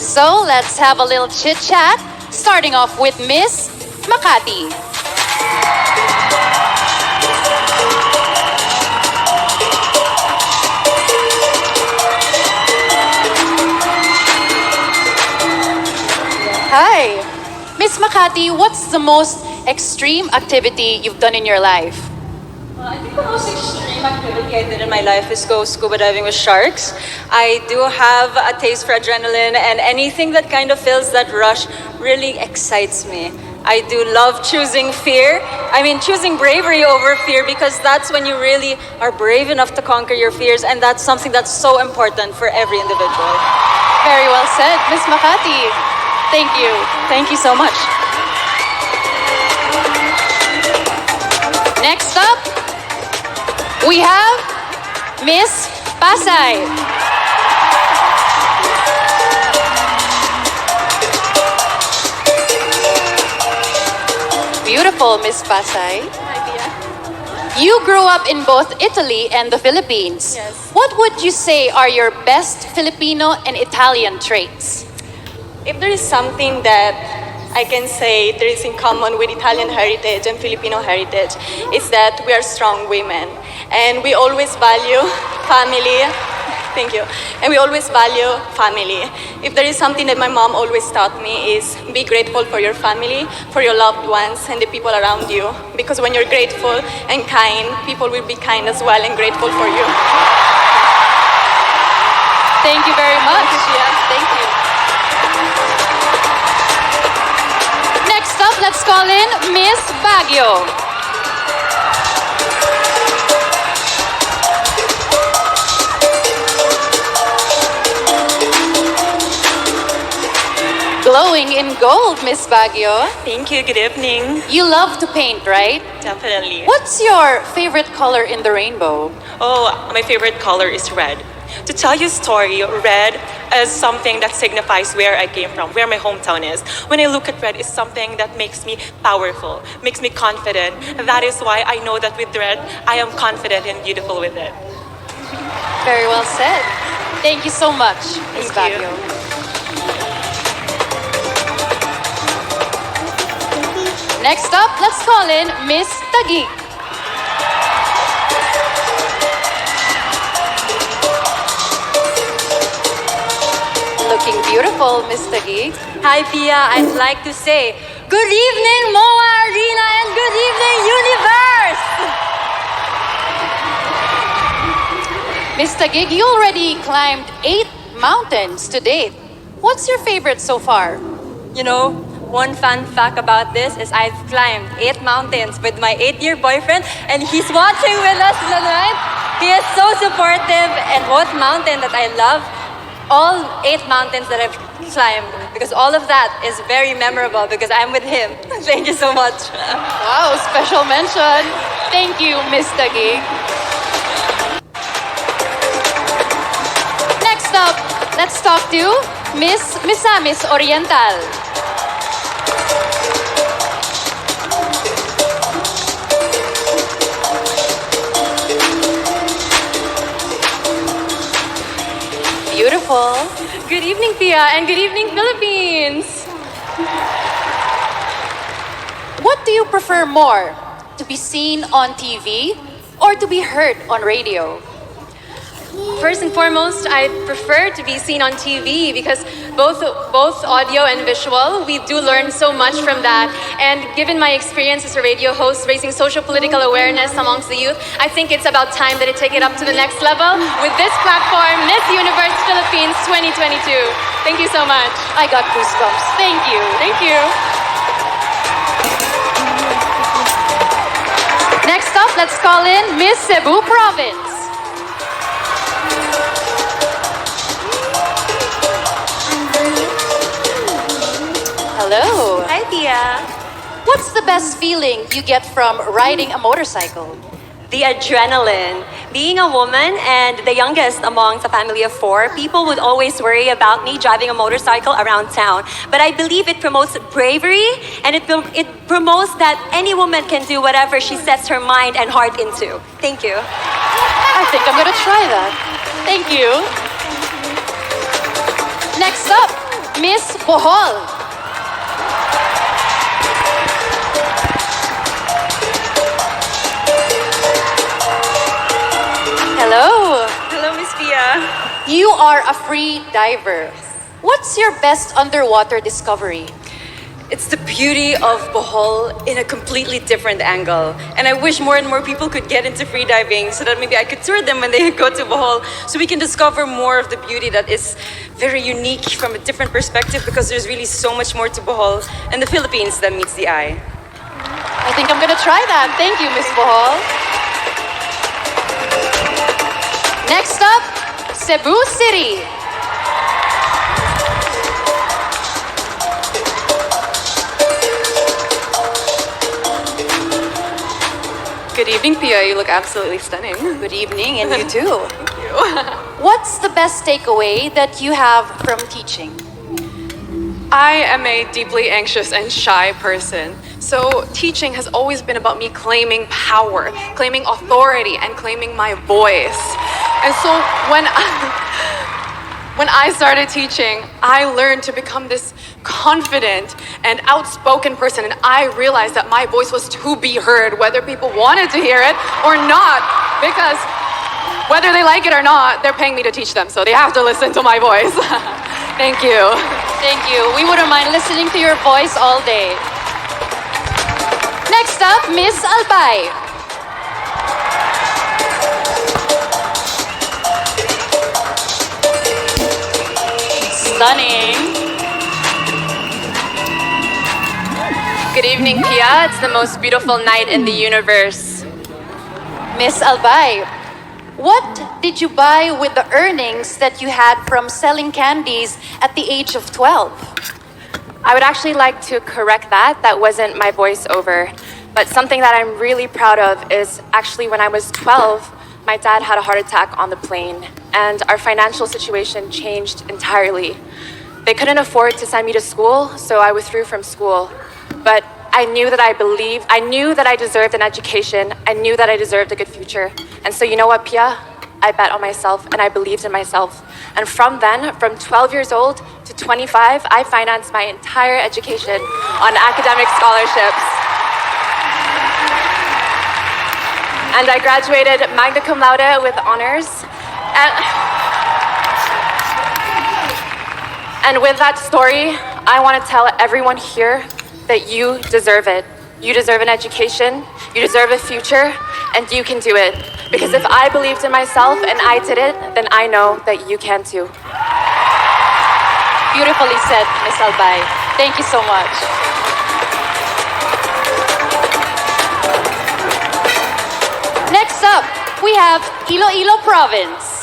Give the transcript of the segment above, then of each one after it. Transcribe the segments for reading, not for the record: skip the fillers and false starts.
So let's have a little chit chat, starting off with Miss Makati. Hi, Miss Makati, what's the most extreme activity you've done in your life? I think the most extreme activity I did in my life is go scuba diving with sharks. I do have a taste for adrenaline, and anything that kind of feels that rush really excites me. I do love choosing choosing bravery over fear, because that's when you really are brave enough to conquer your fears, and that's something that's so important for every individual. Very well said, Miss Makati. Thank you. Thank you so much. Next up, we have Miss Pasay. Beautiful, Miss Pasay. You grew up in both Italy and the Philippines. Yes. What would you say are your best Filipino and Italian traits? If there is something that I can say there is in common with Italian heritage and Filipino heritage, it's that we are strong women, and we always value family. Thank you. And we always value family. If there is something that my mom always taught me is be grateful for your family, for your loved ones, and the people around you. Because when you're grateful and kind, people will be kind as well and grateful for you. Thank you very much. Yes, Thank you. Next up, let's call in Miss Baguio. Glowing in gold, Miss Baguio. Thank you. Good evening. You love to paint, right? Definitely. What's your favorite color in the rainbow? Oh, my favorite color is red. To tell you a story, red is something that signifies where I came from, where my hometown is. When I look at red, it's something that makes me powerful, makes me confident. That is why I know that with red, I am confident and beautiful with it. Very well said. Thank you so much, Miss Thank you. Baguio. Next up, let's call in Miss Taguig. Looking beautiful, Miss Taguig. Hi, Pia. I'd like to say, good evening, MOA Arena, and good evening, Universe! Miss Taguig, you already climbed 8 mountains to date. What's your favorite so far? You know, one fun fact about this is I've climbed 8 mountains with my 8-year boyfriend, and he's watching with us tonight. He is so supportive, and what mountain that I love, all 8 mountains that I've climbed, because all of that is very memorable because I'm with him. Thank you so much. Wow, special mention. Thank you, Miss Taguig. Next up, let's talk to Miss Misamis Oriental. Beautiful. Good evening, Pia, and good evening, Philippines. What do you prefer more? To be seen on TV or to be heard on radio? First and foremost, I prefer to be seen on TV because both audio and visual, we do learn so much from that. And given my experience as a radio host raising social political awareness amongst the youth, I think it's about time that I take it up to the next level with this platform, Miss Universe Philippines 2022. Thank you so much. I got goosebumps. Thank you. Thank you. Next up, let's call in Miss Cebu Province. Hello. Hi, Pia. What's the best feeling you get from riding a motorcycle? The adrenaline. Being a woman and the youngest amongst a family of 4, people would always worry about me driving a motorcycle around town. But I believe it promotes bravery, and it promotes that any woman can do whatever she sets her mind and heart into. Thank you. I think I'm gonna try that. Thank you. Next up, Miss Bohol. Hello. Hello, Miss Pia. You are a free diver. What's your best underwater discovery? It's the beauty of Bohol in a completely different angle. And I wish more and more people could get into freediving so that maybe I could tour them when they go to Bohol so we can discover more of the beauty that is very unique from a different perspective because there's really so much more to Bohol and the Philippines that meets the eye. I think I'm gonna try that. Thank you, Miss Bohol. Next up, Cebu City. Good evening, Pia. You look absolutely stunning. Good evening, and you too. What's the best takeaway that you have from teaching? I am a deeply anxious and shy person. So teaching has always been about me claiming power, claiming authority, and claiming my voice. And so when I started teaching, I learned to become this confident and outspoken person, and I realized that my voice was to be heard, whether people wanted to hear it or not, because whether they like it or not, they're paying me to teach them, so they have to listen to my voice. Thank you. Thank you. We wouldn't mind listening to your voice all day. Next up, Miss Albay. Stunning. Good evening, Pia. It's the most beautiful night in the universe. Miss Albay, what did you buy with the earnings that you had from selling candies at the age of 12? I would actually like to correct that. That wasn't my voiceover. But something that I'm really proud of is actually when I was 12, my dad had a heart attack on the plane, and our financial situation changed entirely. They couldn't afford to send me to school, so I withdrew from school. But I knew that I knew that I deserved an education. I knew that I deserved a good future. And so you know what, Pia? I bet on myself and I believed in myself. And from then, from 12 years old to 25, I financed my entire education on academic scholarships. And I graduated magna cum laude with honors. And with that story, I want to tell everyone here that you deserve it. You deserve an education, you deserve a future, and you can do it. Because if I believed in myself and I did it, then I know that you can too. Beautifully said, Miss Albay. Thank you so much. Next up, we have Iloilo Province.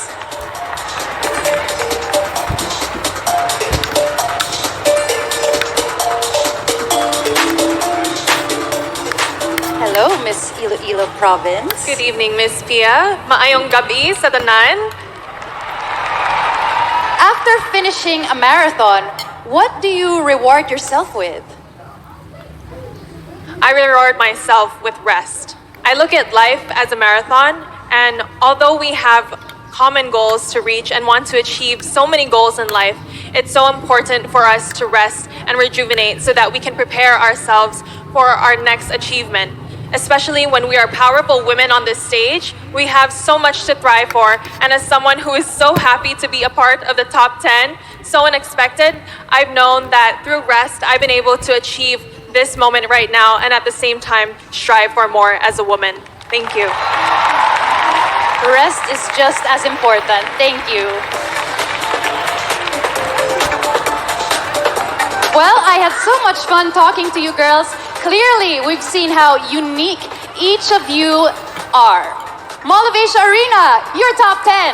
Hello, Miss Iloilo Province. Good evening, Miss Pia. Maayong gabi sa tanan. After finishing a marathon, what do you reward yourself with? I reward myself with rest. I look at life as a marathon, and although we have common goals to reach and want to achieve so many goals in life, it's so important for us to rest and rejuvenate so that we can prepare ourselves for our next achievement. Especially when we are powerful women on this stage, we have so much to thrive for. And as someone who is so happy to be a part of the top 10, so unexpected, I've known that through rest, I've been able to achieve this moment right now and at the same time strive for more as a woman. Thank you. Rest is just as important. Thank you. Well, I had so much fun talking to you girls. Clearly, we've seen how unique each of you are. Mall of Asia Arena, your top 10.